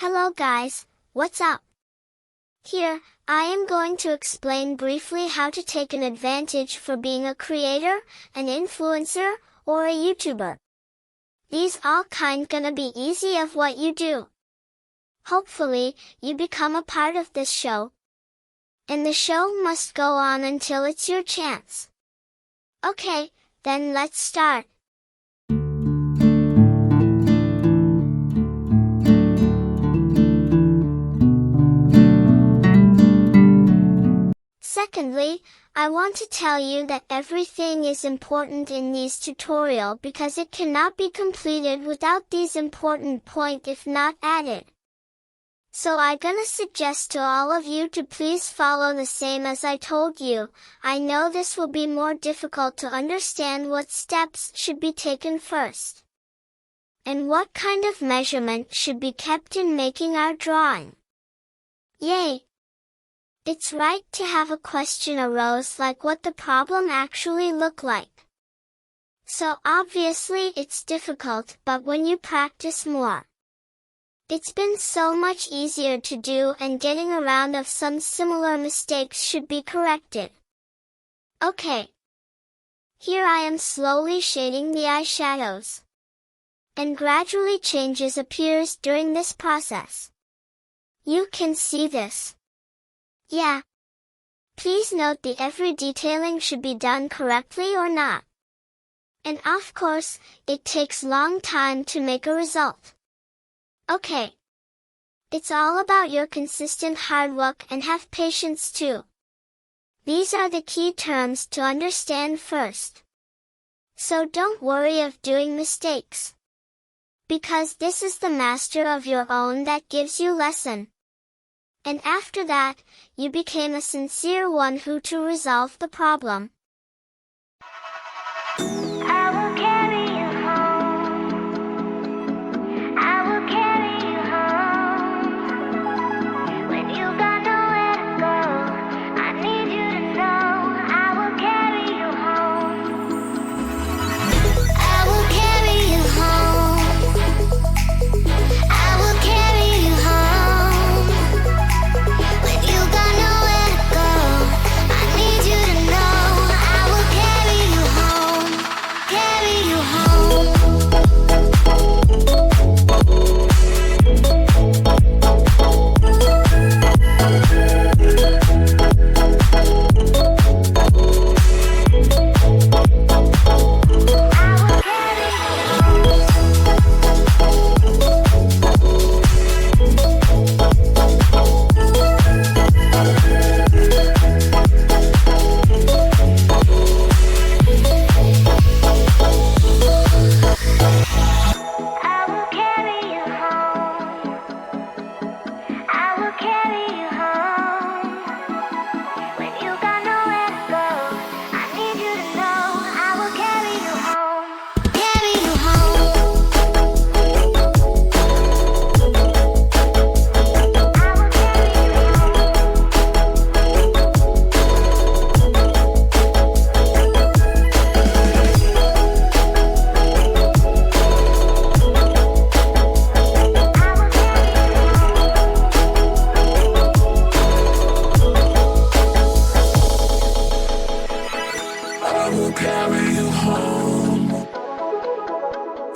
Hello guys, what's up? Here, I am going to explain briefly how to take an advantage for being a creator, an influencer, or a YouTuber. These all gonna be easy of what you do. Hopefully, you become a part of this show. And the show must go on until it's your chance. Okay, then let's start. Secondly, I want to tell you that everything is important in this tutorial because it cannot be completed without these important points if not added. So I gonna suggest to all of you to please follow the same as I told you. I know this will be more difficult to understand what steps should be taken first. And what kind of measurement should be kept in making our drawing. Yay! It's right to have a question arose like what the problem actually look like. So obviously it's difficult, but when you practice more, it's been so much easier to do and getting around of some similar mistakes should be corrected. Okay. Here I am slowly shading the eyeshadows. And gradually changes appears during this process. You can see this. Yeah. Please note the every detailing should be done correctly or not. And of course, it takes long time to make a result. Okay. It's all about your consistent hard work and have patience too. These are the key terms to understand first. So don't worry of doing mistakes. Because this is the master of your own that gives you lesson. And after that, you became a sincere one who to resolve the problem. I will carry you home. I will carry you home. When you got nowhere to go, I need you to know I will carry you home. I will carry you home. I will carry you home. When you got nowhere to go, I need you to know I will carry you home. Carry you home. I will carry you home. I will carry you home. When you got nowhere to go, I need you to know I will carry you home. Carry you home. I will carry you I will carry you home.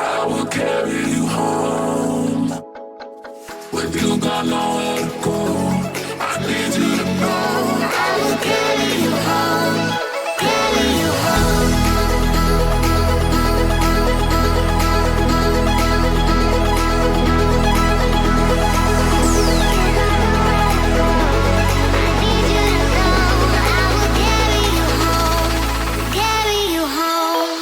I will carry you home. When you got nowhere to go, I need you to know I will carry you home. Carry you home. I need you to know I will carry you home. Carry you home.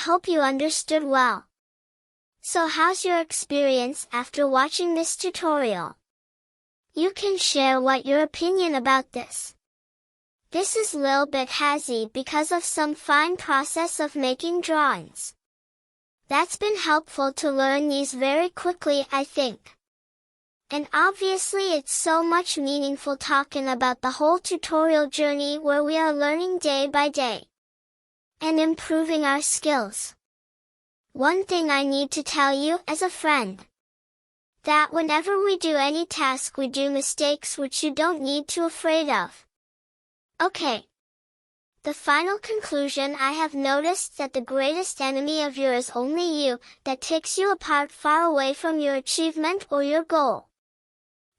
hope you understood well. So how's your experience after watching this tutorial? You can share what your opinion about this. This is little bit hazy because of some fine process of making drawings. That's been helpful to learn these very quickly, I think. And obviously it's so much meaningful talking about the whole tutorial journey where we are learning day by day and improving our skills. One thing I need to tell you as a friend, that whenever we do any task we do mistakes which you don't need to afraid of. Okay. The final conclusion, I have noticed that the greatest enemy of yours is only you, that takes you apart far away from your achievement or your goal.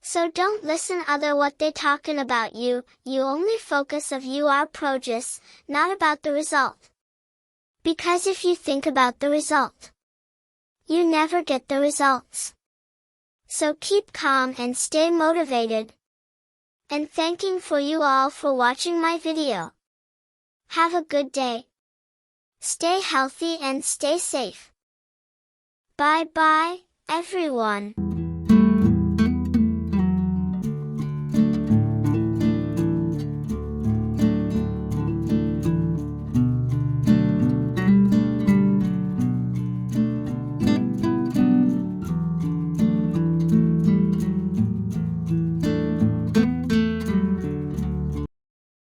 So don't listen other what they talking about you only focus of you are progress, not about the result. Because if you think about the result, you never get the results. So keep calm and stay motivated. And thanking for you all for watching my video. Have a good day. Stay healthy and stay safe. Bye bye, everyone.